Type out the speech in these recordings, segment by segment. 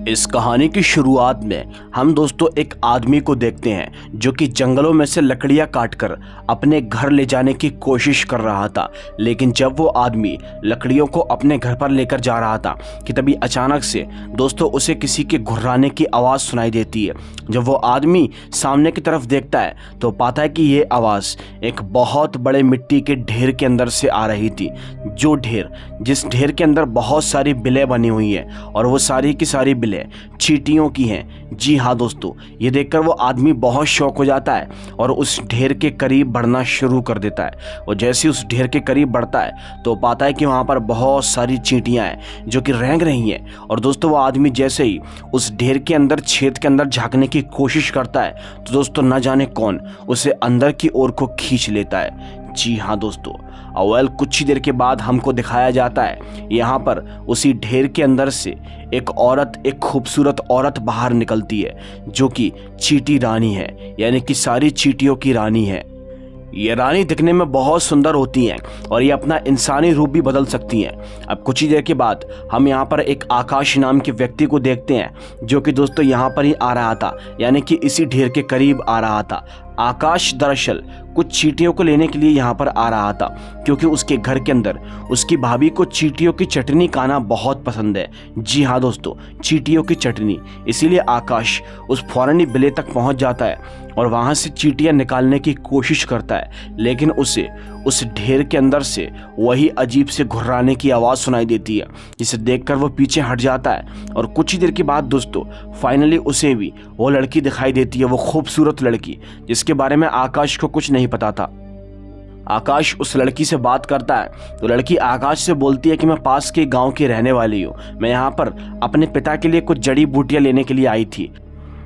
इस कहानी की शुरुआत में हम दोस्तों एक आदमी को देखते हैं जो कि जंगलों में से लकड़ियां काटकर अपने घर ले जाने की कोशिश कर रहा था। लेकिन जब वो आदमी लकड़ियों को अपने घर पर लेकर जा रहा था कि तभी अचानक से दोस्तों उसे किसी के घुर्राने की आवाज़ सुनाई देती है। जब वो आदमी सामने की तरफ देखता है तो पाता है कि ये आवाज़ एक बहुत बड़े मिट्टी के ढेर के अंदर से आ रही थी। जिस ढेर के अंदर बहुत सारी बिलें बनी हुई हैं और वो सारी की सारी बिलें चींटियों की हैं। जी हाँ दोस्तों, ये देखकर वो आदमी बहुत शौक हो जाता है और उस ढेर के करीब बढ़ना शुरू कर देता है। और जैसे उस ढेर के करीब बढ़ता है तो पाता है कि वहाँ पर बहुत सारी चींटियाँ हैं जो कि रेंग रही हैं। और दोस्तों वो आदमी जैसे ही उस ढेर के अंदर छेद के अंदर झांकने की कोशिश करता है तो दोस्तों न जाने कौन उसे अंदर की ओर को खींच लेता है। जी हाँ दोस्तों, अवेल कुछ ही देर के बाद हमको दिखाया जाता है यहाँ पर उसी ढेर के अंदर से एक खूबसूरत औरत बाहर निकलती है जो कि चींटी रानी है, यानी कि सारी चींटियों की रानी है। ये रानी दिखने में बहुत सुंदर होती हैं और ये अपना इंसानी रूप भी बदल सकती हैं। अब कुछ ही देर के बाद हम यहाँ पर एक आकाश नाम के व्यक्ति को देखते हैं जो कि दोस्तों यहाँ पर ही आ रहा था, यानी कि इसी ढेर के करीब आ रहा था। आकाश दरअसल कुछ चींटियों को लेने के लिए यहाँ पर आ रहा था क्योंकि उसके घर के अंदर उसकी भाभी को चींटियों की चटनी खाना बहुत पसंद है। जी हाँ दोस्तों, चींटियों की चटनी। इसीलिए आकाश उस फौरनी बिले तक पहुँच जाता है और वहाँ से चींटियाँ निकालने की कोशिश करता है, लेकिन उसे उस ढेर के अंदर से वही अजीब से घुर्राने की आवाज़ सुनाई देती है, जिसे देखकर वो पीछे हट जाता है। और कुछ ही देर के बाद दोस्तों फाइनली उसे भी वो लड़की दिखाई देती है, वो खूबसूरत लड़की जिसके बारे में आकाश को कुछ नहीं पता था। आकाश उस लड़की से बात करता है तो लड़की आकाश से बोलती है कि मैं पास के गांव की रहने वाली हूँ, मैं यहाँ पर अपने पिता के लिए कुछ जड़ी बूटियाँ लेने के लिए आई थी।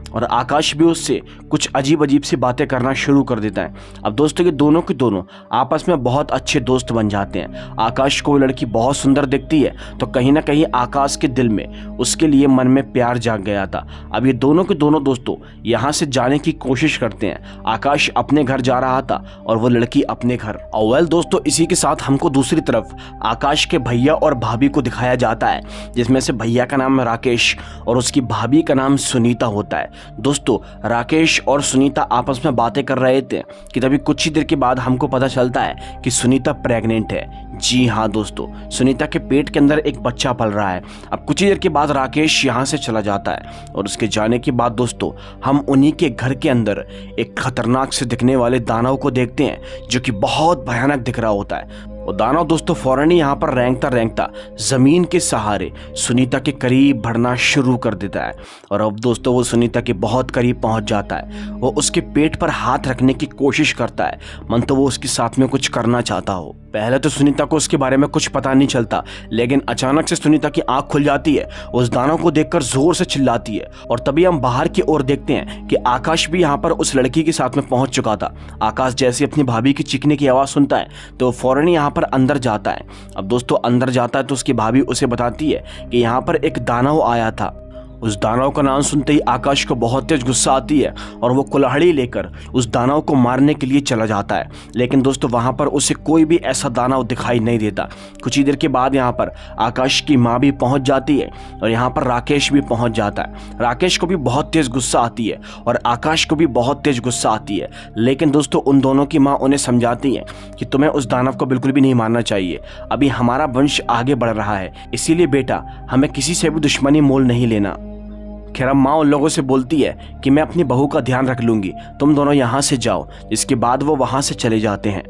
और आकाश भी उससे कुछ अजीब सी बातें करना शुरू कर देता है। अब दोस्तों ये दोनों के दोनों आपस में बहुत अच्छे दोस्त बन जाते हैं। आकाश को वो लड़की बहुत सुंदर दिखती है तो कहीं ना कहीं आकाश के दिल में उसके लिए मन में प्यार जाग गया था। अब ये दोनों के दोनों दोस्तों यहाँ से जाने की कोशिश करते हैं। आकाश अपने घर जा रहा था और वो लड़की अपने घर। और दोस्तों इसी के साथ हमको दूसरी तरफ आकाश के भैया और भाभी को दिखाया जाता है, जिसमें से भैया का नाम राकेश और उसकी भाभी का नाम सुनीता होता है। दोस्तों राकेश और सुनीता आपस में बातें कर रहे थे कि तभी कुछ ही देर के बाद हमको पता चलता है कि सुनीता प्रेग्नेंट है। जी हाँ दोस्तों, सुनीता के पेट के अंदर एक बच्चा पल रहा है। अब कुछ ही देर के बाद राकेश यहाँ से चला जाता है और उसके जाने के बाद दोस्तों हम उन्हीं के घर के अंदर एक खतरनाक से दिखने वाले दानव को देखते हैं जो कि बहुत भयानक दिख रहा होता है। वो दानव दोस्तों फौरन ही यहाँ पर रेंगता जमीन के सहारे सुनीता के करीब बढ़ना शुरू कर देता है। और अब दोस्तों वो सुनीता के बहुत करीब पहुँच जाता है। वो उसके पेट पर हाथ रखने की कोशिश करता है, मन तो वो उसके साथ में कुछ करना चाहता हो। पहले तो सुनीता को उसके बारे में कुछ पता नहीं चलता, लेकिन अचानक से सुनीता की आंख खुल जाती है, उस दानव को देखकर जोर से चिल्लाती है। और तभी हम बाहर की ओर देखते हैं कि आकाश भी यहाँ पर उस लड़की के साथ में पहुंच चुका था। आकाश जैसे अपनी भाभी की चीखने की आवाज़ सुनता है तो फौरन यहाँ पर अंदर जाता है। अब दोस्तों अंदर जाता है तो उसकी भाभी उसे बताती है कि यहाँ पर एक दानव आया था। उस दानव का नाम सुनते ही आकाश को बहुत तेज गुस्सा आती है और वो कुल्हाड़ी लेकर उस दानव को मारने के लिए चला जाता है। लेकिन दोस्तों वहाँ पर उसे कोई भी ऐसा दानव दिखाई नहीं देता। कुछ ही देर के बाद यहाँ पर आकाश की माँ भी पहुँच जाती है और यहाँ पर राकेश भी पहुँच जाता है। राकेश को भी बहुत तेज गुस्सा आती है और आकाश को भी बहुत तेज गुस्सा आती है, लेकिन दोस्तों उन दोनों की माँ उन्हें समझाती है कि तुम्हें उस दानव को बिल्कुल भी नहीं मारना चाहिए, अभी हमारा वंश आगे बढ़ रहा है, इसीलिए बेटा हमें किसी से भी दुश्मनी मोल नहीं लेना। खैर माँ उन लोगों से बोलती है कि मैं अपनी बहू का ध्यान रख लूँगी, तुम दोनों यहाँ से जाओ। इसके बाद वो वहाँ से चले जाते हैं।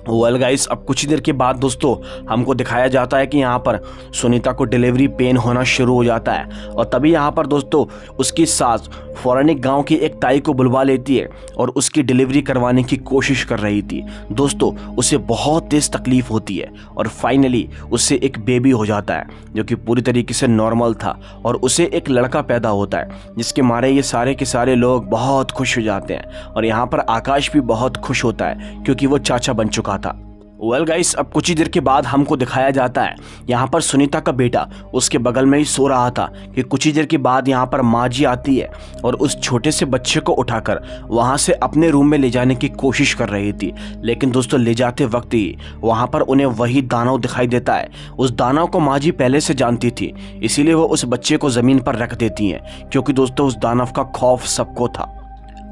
वेल गाइस, अब कुछ ही देर के बाद दोस्तों हमको दिखाया जाता है कि यहाँ पर सुनीता को डिलीवरी पेन होना शुरू हो जाता है। और तभी यहाँ पर दोस्तों उसकी सास फौरन गांव की एक ताई को बुलवा लेती है और उसकी डिलीवरी करवाने की कोशिश कर रही थी। दोस्तों उसे बहुत तेज़ तकलीफ होती है और फाइनली उससे एक बेबी हो जाता है जो कि पूरी तरीके से नॉर्मल था और उसे एक लड़का पैदा होता है, जिसके मारे ये सारे के सारे लोग बहुत खुश हो जाते हैं। और यहाँ पर आकाश भी बहुत खुश होता है क्योंकि वो चाचा बन चुका था। वेल गाइस, अब कुछ ही देर के बाद हमको दिखाया जाता है यहाँ पर सुनीता का बेटा उसके बगल में ही सो रहा था कि कुछ ही देर के बाद यहाँ पर माँ जी आती है और उस छोटे से बच्चे को उठाकर वहाँ से अपने रूम में ले जाने की कोशिश कर रही थी। लेकिन दोस्तों ले जाते वक्त ही वहाँ पर उन्हें वही दानव दिखाई देता है। उस दानव को माँ जी पहले से जानती थी, इसीलिए वो उस बच्चे को ज़मीन पर रख देती हैं, क्योंकि दोस्तों उस दानव का खौफ सबको था।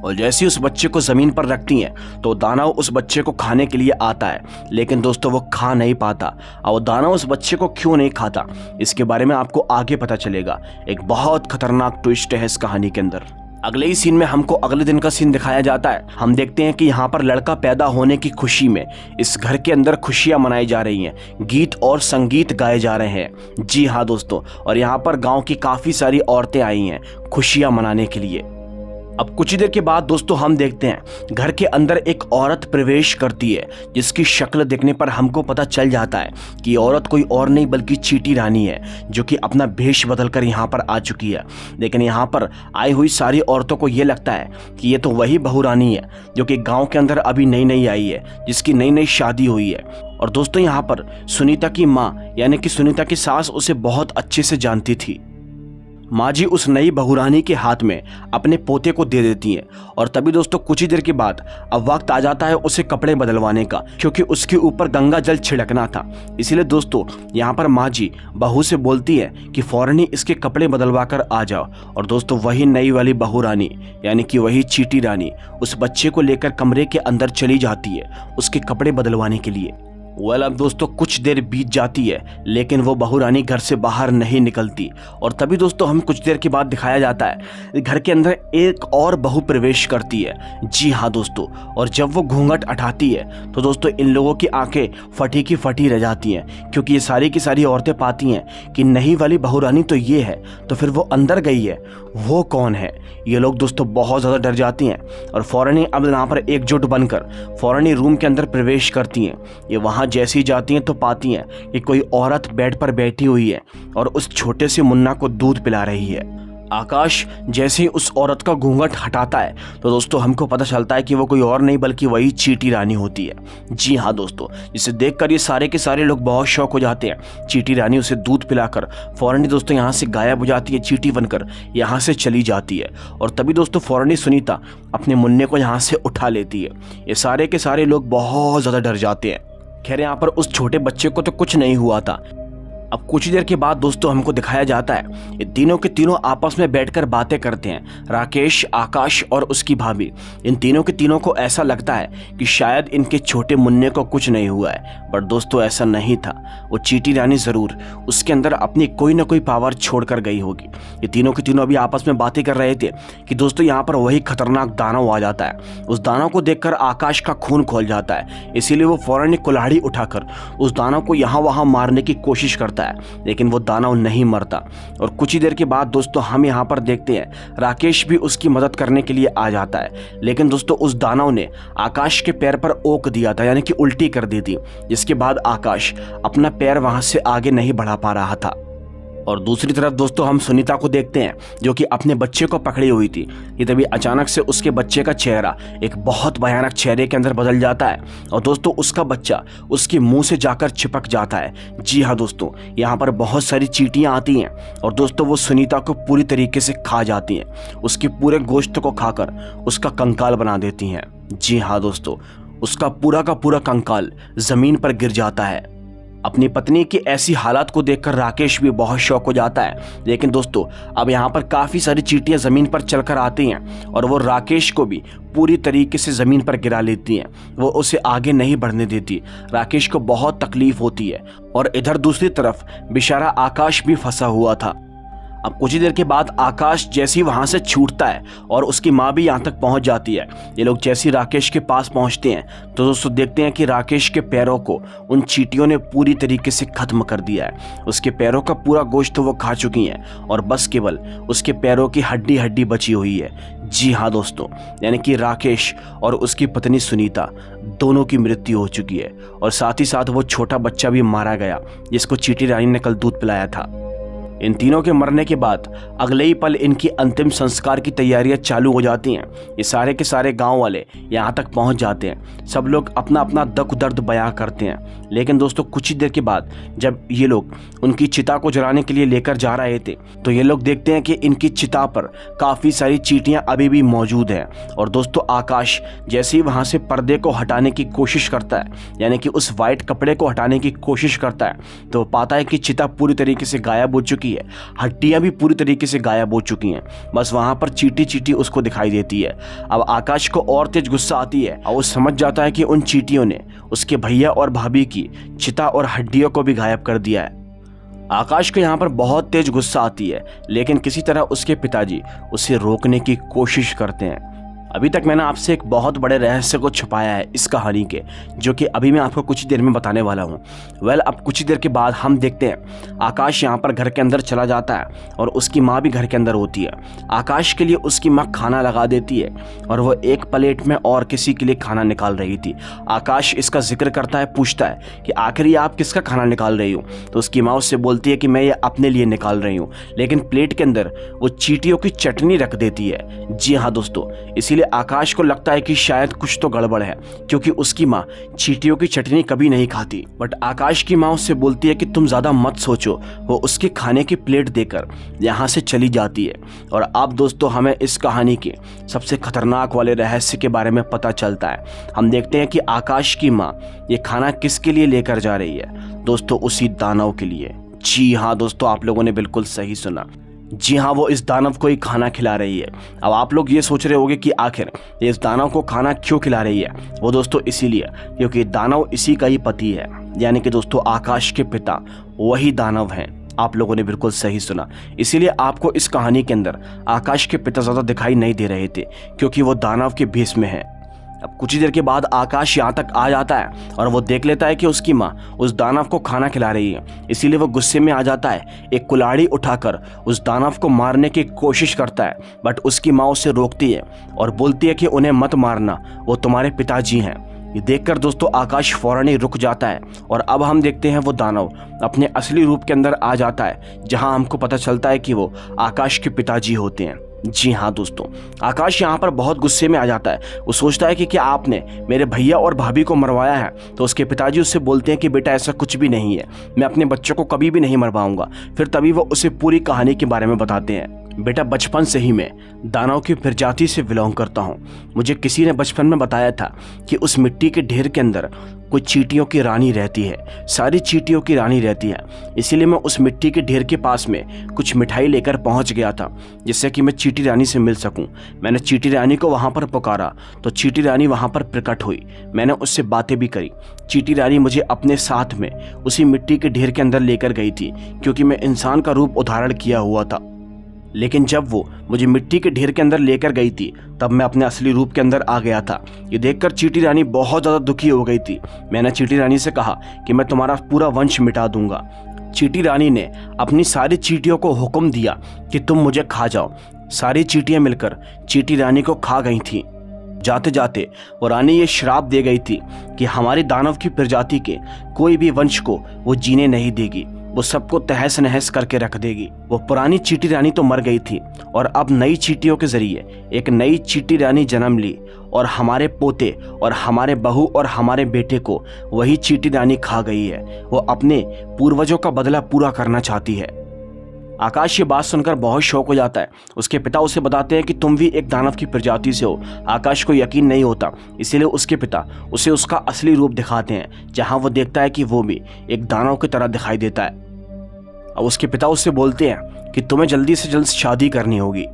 और जैसे ही उस बच्चे को ज़मीन पर रखती हैं तो दानव उस बच्चे को खाने के लिए आता है, लेकिन दोस्तों वो खा नहीं पाता। और दानव उस बच्चे को क्यों नहीं खाता इसके बारे में आपको आगे पता चलेगा। एक बहुत खतरनाक ट्विस्ट है इस कहानी के अंदर। अगले ही सीन में हमको अगले दिन का सीन दिखाया जाता है। हम देखते हैं कि यहाँ पर लड़का पैदा होने की खुशी में इस घर के अंदर खुशियाँ मनाई जा रही हैं, गीत और संगीत गाए जा रहे हैं। जी हाँ दोस्तों, और यहाँ पर गाँव की काफ़ी सारी औरतें आई हैं खुशियाँ मनाने के लिए। अब कुछ ही देर के बाद दोस्तों हम देखते हैं घर के अंदर एक औरत प्रवेश करती है, जिसकी शक्ल देखने पर हमको पता चल जाता है कि औरत कोई और नहीं बल्कि चीटी रानी है, जो कि अपना भेष बदलकर यहाँ पर आ चुकी है। लेकिन यहाँ पर आई हुई सारी औरतों को ये लगता है कि ये तो वही बहू रानी है जो कि गाँव के अंदर अभी नई नई आई है, जिसकी नई नई शादी हुई है। और दोस्तों यहाँ पर सुनीता की माँ यानी कि सुनीता की सास उसे बहुत अच्छे से जानती थी। माँ जी उस नई बहुरानी के हाथ में अपने पोते को दे देती हैं। और तभी दोस्तों कुछ ही देर के बाद अब वक्त आ जाता है उसे कपड़े बदलवाने का, क्योंकि उसके ऊपर गंगा जल छिड़कना था। इसीलिए दोस्तों यहाँ पर माँ जी बहू से बोलती है कि फौरन ही इसके कपड़े बदलवा कर आ जाओ। और दोस्तों वही नई वाली बहुरानी यानी कि वही चीटी रानी उस बच्चे को लेकर कमरे के अंदर चली जाती है उसके कपड़े बदलवाने के लिए। वेल अब दोस्तों कुछ देर बीत जाती है, लेकिन वो बहुरानी घर से बाहर नहीं निकलती। और तभी दोस्तों हम कुछ देर के बाद दिखाया जाता है घर के अंदर एक और बहू प्रवेश करती है। जी हाँ दोस्तों, और जब वो घूंघट उठाती है तो दोस्तों इन लोगों की आंखें फटी की फटी रह जाती हैं, क्योंकि ये सारी की सारी औरतें पाती हैं कि नई वाली बहुरानी तो ये है, तो फिर वो अंदर गई है, वो कौन है। ये लोग दोस्तों बहुत ज़्यादा डर जाती हैं और फ़ौरन ही अब यहाँ पर एकजुट बनकर फ़ौरन ही रूम के अंदर प्रवेश करती हैं। ये वहाँ जैसी जाती हैं तो पाती हैं कि कोई औरत बेड पर बैठी हुई है और उस छोटे से मुन्ना को दूध पिला रही है। आकाश जैसे ही उस औरत का घूंघट हटाता है तो दोस्तों हमको पता चलता है कि वो कोई और नहीं बल्कि वही चीटी रानी होती है। जी हाँ दोस्तों, जिसे देखकर ये सारे के सारे लोग बहुत शौक हो जाते हैं। चीटी रानी उसे दूध पिलाकर फौरन ही दोस्तों यहाँ से गायब हो जाती है, चीटी बनकर यहाँ से चली जाती है। और तभी दोस्तों फौरन ही सुनीता अपने मुन्ने को यहाँ से उठा लेती है। ये सारे के सारे लोग बहुत ज़्यादा डर जाते हैं। खैर यहाँ पर उस छोटे बच्चे को तो कुछ नहीं हुआ था। अब कुछ ही देर के बाद दोस्तों हमको दिखाया जाता है ये तीनों के तीनों आपस में बैठकर बातें करते हैं। राकेश, आकाश और उसकी भाभी, इन तीनों के तीनों को ऐसा लगता है कि शायद इनके छोटे मुन्ने को कुछ नहीं हुआ है, पर दोस्तों ऐसा नहीं था। वो चीटी रानी ज़रूर उसके अंदर अपनी कोई ना कोई पावर छोड़ कर गई होगी। ये तीनों के तीनों अभी आपस में बातें कर रहे थे कि दोस्तों यहाँ पर वही खतरनाक दानव आ जाता है। उस दानव को देखकर आकाश का खून खोल जाता है, इसीलिए वो फौरन ही कुल्हाड़ी उठाकर उस दानव को यहाँ वहाँ मारने की कोशिश करता है, लेकिन वो दानव नहीं मरता। और कुछ ही देर के बाद दोस्तों हम यहाँ पर देखते हैं राकेश भी उसकी मदद करने के लिए आ जाता है। लेकिन दोस्तों उस दानव ने आकाश के पैर पर ओक दिया था, यानी कि उल्टी कर दी थी, जिसके बाद आकाश अपना पैर वहां से आगे नहीं बढ़ा पा रहा था। और दूसरी तरफ दोस्तों हम सुनीता को देखते हैं जो कि अपने बच्चे को पकड़ी हुई थी। ये तभी अचानक से उसके बच्चे का चेहरा एक बहुत भयानक चेहरे के अंदर बदल जाता है और दोस्तों उसका बच्चा उसके मुंह से जाकर चिपक जाता है। जी हाँ दोस्तों, यहाँ पर बहुत सारी चींटियाँ आती हैं और दोस्तों वो सुनीता को पूरी तरीके से खा जाती हैं, उसके पूरे गोश्त को खाकर उसका कंकाल बना देती हैं। जी हाँ दोस्तों, उसका पूरा का पूरा कंकाल जमीन पर गिर जाता है। अपनी पत्नी की ऐसी हालात को देखकर राकेश भी बहुत शौक हो जाता है। लेकिन दोस्तों अब यहाँ पर काफ़ी सारी चींटियाँ ज़मीन पर चलकर आती हैं और वो राकेश को भी पूरी तरीके से ज़मीन पर गिरा लेती हैं। वो उसे आगे नहीं बढ़ने देती। राकेश को बहुत तकलीफ होती है और इधर दूसरी तरफ बेचारा आकाश भी फंसा हुआ था। अब कुछ ही देर के बाद आकाश जैसे ही वहाँ से छूटता है और उसकी माँ भी यहाँ तक पहुँच जाती है। ये लोग जैसे ही राकेश के पास पहुँचते हैं तो दोस्तों देखते हैं कि राकेश के पैरों को उन चींटियों ने पूरी तरीके से ख़त्म कर दिया है। उसके पैरों का पूरा गोश्त वो खा चुकी हैं और बस केवल उसके पैरों की हड्डी हड्डी बची हुई है। जी हाँ दोस्तों, यानी कि राकेश और उसकी पत्नी सुनीता दोनों की मृत्यु हो चुकी है और साथ ही साथ वो छोटा बच्चा भी मारा गया जिसको चीटी रानी ने कल दूध पिलाया था। इन तीनों के मरने के बाद अगले ही पल इनकी अंतिम संस्कार की तैयारियां चालू हो जाती हैं। ये सारे के सारे गांव वाले यहाँ तक पहुँच जाते हैं। सब लोग अपना अपना दुख दर्द बयां करते हैं। लेकिन दोस्तों कुछ ही देर के बाद जब ये लोग उनकी चिता को जलाने के लिए लेकर जा रहे थे तो ये लोग देखते हैं कि इनकी चिता पर काफ़ी सारी चींटियां अभी भी मौजूद हैं। और दोस्तों आकाश जैसे ही वहाँ से पर्दे को हटाने की कोशिश करता है, यानी कि उस वाइट कपड़े को हटाने की कोशिश करता है, तो वो पाता है कि चिता पूरी तरीके से गायब हो चुकी है, हड्डियां भी पूरी तरीके से गायब हो चुकी हैं। बस वहाँ पर चींटी चींटी उसको दिखाई देती है। अब आकाश को और तेज गुस्सा आती है और वो समझ जाता है कि उन चींटियों ने उसके भैया और भाभी की चिता और हड्डियों को भी गायब कर दिया है। आकाश को यहाँ पर बहुत तेज गुस्सा आती है, लेकिन किसी तरह उसके पिताजी उसे रोकने की कोशिश करते हैं। अभी तक मैंने आपसे एक बहुत बड़े रहस्य को छुपाया है इस कहानी के, जो कि अभी मैं आपको कुछ ही देर में बताने वाला हूँ। अब कुछ ही देर के बाद हम देखते हैं आकाश यहाँ पर घर के अंदर चला जाता है और उसकी माँ भी घर के अंदर होती है। आकाश के लिए उसकी माँ खाना लगा देती है और वो एक प्लेट में और किसी के लिए खाना निकाल रही थी। आकाश इसका जिक्र करता है, पूछता है कि आखिर ये आप किसका खाना निकाल रही हो? तो उसकी माँ उससे बोलती है कि मैं ये अपने लिए निकाल रही हूँ, लेकिन प्लेट के अंदर वो चींटियों की चटनी रख देती है। जी हाँ दोस्तों, इसीलिए आकाश को लगता है कि शायद कुछ तो गड़बड़ है, क्योंकि उसकी माँ चींटियों की चटनी कभी नहीं खाती। बट आकाश की माँ उससे बोलती है कि तुम ज्यादा मत सोचो। वो उसके खाने की प्लेट देकर यहाँ से चली जाती है। और अब दोस्तों हमें इस कहानी के सबसे खतरनाक वाले रहस्य के बारे में पता चलता है। हम देखते हैं कि आकाश की माँ ये खाना किसके लिए लेकर जा रही है? दोस्तों उसी दानव के लिए। जी हाँ दोस्तों, आप लोगों ने बिल्कुल सही सुना। जी हाँ, वो इस दानव को ही खाना खिला रही है। अब आप लोग ये सोच रहे होंगे कि आखिर ये इस दानव को खाना क्यों खिला रही है? वो दोस्तों इसीलिए क्योंकि दानव इसी का ही पति है, यानी कि दोस्तों आकाश के पिता वही दानव हैं। आप लोगों ने बिल्कुल सही सुना। इसीलिए आपको इस कहानी के अंदर आकाश के पिता ज़्यादा दिखाई नहीं दे रहे थे, क्योंकि वो दानव के भेष में है। अब कुछ ही देर के बाद आकाश यहाँ तक आ जाता है और वो देख लेता है कि उसकी माँ उस दानव को खाना खिला रही है। इसीलिए वो गुस्से में आ जाता है, एक कुल्हाड़ी उठाकर उस दानव को मारने की कोशिश करता है। बट उसकी माँ उसे रोकती है और बोलती है कि उन्हें मत मारना, वो तुम्हारे पिताजी हैं। ये देखकर दोस्तों आकाश फौरन ही रुक जाता है और अब हम देखते हैं वो दानव अपने असली रूप के अंदर आ जाता है, जहाँ हमको पता चलता है कि वो आकाश के पिताजी होते हैं। जी हाँ दोस्तों, आकाश यहाँ पर बहुत गुस्से में आ जाता है। वो सोचता है कि क्या आपने मेरे भैया और भाभी को मरवाया है? तो उसके पिताजी उससे बोलते हैं कि बेटा ऐसा कुछ भी नहीं है, मैं अपने बच्चों को कभी भी नहीं मरवाऊंगा। फिर तभी वो उसे पूरी कहानी के बारे में बताते हैं। बेटा बचपन से ही मैं दानव की प्रजाति से बिलोंग करता हूँ। मुझे किसी ने बचपन में बताया था कि उस मिट्टी के ढेर के अंदर कोई चींटियों की रानी रहती है, सारी चींटियों की रानी रहती है। इसीलिए मैं उस मिट्टी के ढेर के पास में कुछ मिठाई लेकर पहुंच गया था, जिससे कि मैं चींटी रानी से मिल सकूं। मैंने चींटी रानी को वहां पर पुकारा तो चींटी रानी वहां पर प्रकट हुई। मैंने उससे बातें भी करी। चींटी रानी मुझे अपने साथ में उसी मिट्टी के ढेर के अंदर लेकर गई थी, क्योंकि मैं इंसान का रूप धारण किया हुआ था। लेकिन जब वो मुझे मिट्टी के ढेर के अंदर लेकर गई थी तब मैं अपने असली रूप के अंदर आ गया था। ये देखकर चींटी रानी बहुत ज़्यादा दुखी हो गई थी। मैंने चींटी रानी से कहा कि मैं तुम्हारा पूरा वंश मिटा दूंगा। चींटी रानी ने अपनी सारी चींटियों को हुक्म दिया कि तुम मुझे खा जाओ। सारी चींटियाँ मिलकर चींटी रानी को खा गई थीं। जाते जाते वो रानी ये श्राप दे गई थी कि हमारी दानव की प्रजाति के कोई भी वंश को वो जीने नहीं देगी, वो सबको तहस नहस करके रख देगी। वो पुरानी चींटी रानी तो मर गई थी और अब नई चींटियों के जरिए एक नई चींटी रानी जन्म ली और हमारे पोते और हमारे बहू और हमारे बेटे को वही चींटी रानी खा गई है। वो अपने पूर्वजों का बदला पूरा करना चाहती है। आकाश ये बात सुनकर बहुत शौक हो जाता है। उसके पिता उसे बताते हैं कि तुम भी एक दानव की प्रजाति से हो। आकाश को यकीन नहीं होता, इसीलिए उसके पिता उसे उसका असली रूप दिखाते हैं, जहां वो देखता है कि वो भी एक दानव की तरह दिखाई देता है। अब उसके पिता उससे बोलते हैं कि तुम्हें जल्दी से जल्द शादी करनी होगी।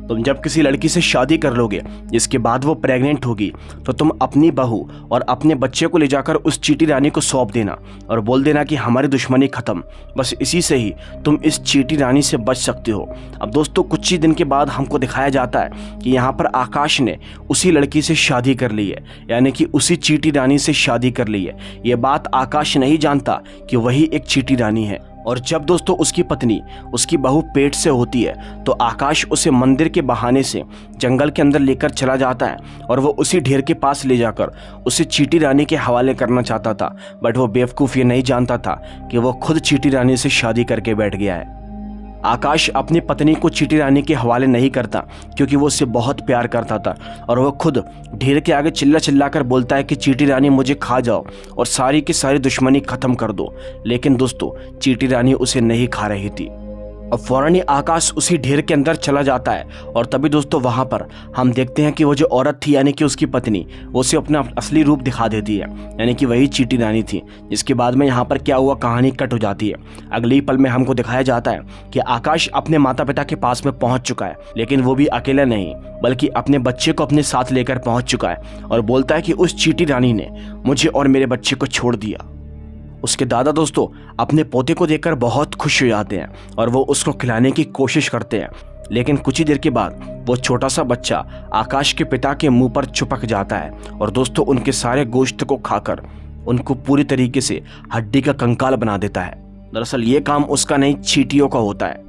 तुम जब किसी लड़की से शादी कर लोगे जिसके बाद वो प्रेग्नेंट होगी, तो तुम अपनी बहू और अपने बच्चे को ले जाकर उस चींटी रानी को सौंप देना और बोल देना कि हमारी दुश्मनी खत्म। बस इसी से ही तुम इस चींटी रानी से बच सकते हो। अब दोस्तों कुछ ही दिन के बाद हमको दिखाया जाता है कि यहाँ पर आकाश ने उसी लड़की से शादी कर ली है, यानी कि उसी चींटी रानी से शादी कर ली है। ये बात आकाश नहीं जानता कि वही एक चींटी रानी है। और जब दोस्तों उसकी पत्नी उसकी बहू पेट से होती है तो आकाश उसे मंदिर के बहाने से जंगल के अंदर लेकर चला जाता है और वो उसी ढेर के पास ले जाकर उसे चींटी रानी के हवाले करना चाहता था। बट वो बेवकूफ़ ये नहीं जानता था कि वो खुद चींटी रानी से शादी करके बैठ गया है। आकाश अपनी पत्नी को चीटी रानी के हवाले नहीं करता क्योंकि वो उससे बहुत प्यार करता था और वह खुद ढेर के आगे चिल्ला चिल्ला कर बोलता है कि चीटी रानी मुझे खा जाओ और सारी की सारी दुश्मनी खत्म कर दो। लेकिन दोस्तों चीटी रानी उसे नहीं खा रही थी। अब फौरन ही आकाश उसी ढेर के अंदर चला जाता है और तभी दोस्तों वहां पर हम देखते हैं कि वो जो औरत थी यानी कि उसकी पत्नी वो उसे अपना असली रूप दिखा देती है, यानी कि वही चीटी रानी थी। जिसके बाद में यहाँ पर क्या हुआ कहानी कट हो जाती है। अगले ही पल में हमको दिखाया जाता है कि आकाश अपने माता पिता के पास में पहुंच चुका है, लेकिन वो भी अकेला नहीं बल्कि अपने बच्चे को अपने साथ लेकर पहुंच चुका है और बोलता है कि उस चीटी रानी ने मुझे और मेरे बच्चे को छोड़ दिया। उसके दादा दोस्तों अपने पोते को देखकर बहुत खुश हो जाते हैं और वो उसको खिलाने की कोशिश करते हैं, लेकिन कुछ ही देर के बाद वो छोटा सा बच्चा आकाश के पिता के मुंह पर चिपक जाता है और दोस्तों उनके सारे गोश्त को खाकर उनको पूरी तरीके से हड्डी का कंकाल बना देता है। दरअसल ये काम उसका नहीं चींटियों का होता है।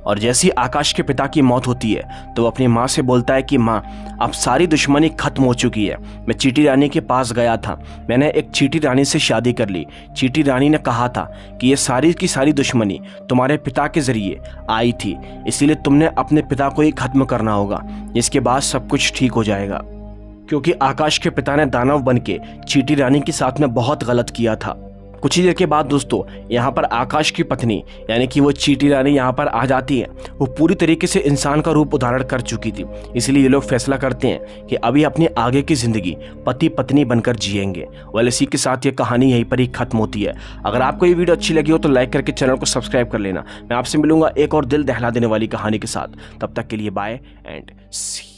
और जैसे ही आकाश के पिता की मौत होती है तो वो अपनी माँ से बोलता है कि माँ अब सारी दुश्मनी खत्म हो चुकी है। मैं चीटी रानी के पास गया था, मैंने एक चीटी रानी से शादी कर ली। चीटी रानी ने कहा था कि ये सारी की सारी दुश्मनी तुम्हारे पिता के जरिए आई थी, इसीलिए तुमने अपने पिता को ही खत्म करना होगा, इसके बाद सब कुछ ठीक हो जाएगा। क्योंकि आकाश के पिता ने दानव बन के चीटी रानी के साथ में बहुत गलत किया था। कुछ ही देर के बाद दोस्तों यहाँ पर आकाश की पत्नी यानी कि वो चीटी रानी यहाँ पर आ जाती है। वो पूरी तरीके से इंसान का रूप धारण कर चुकी थी, इसलिए ये लोग फैसला करते हैं कि अभी अपनी आगे की जिंदगी पति पत्नी बनकर जिएंगे। वेल इसी के साथ ये कहानी यहीं पर ही खत्म होती है। अगर आपको ये वीडियो अच्छी लगी हो तो लाइक करके चैनल को सब्सक्राइब कर लेना। मैं आपसे मिलूंगा एक और दिल दहला देने वाली कहानी के साथ। तब तक के लिए बाय एंड सी।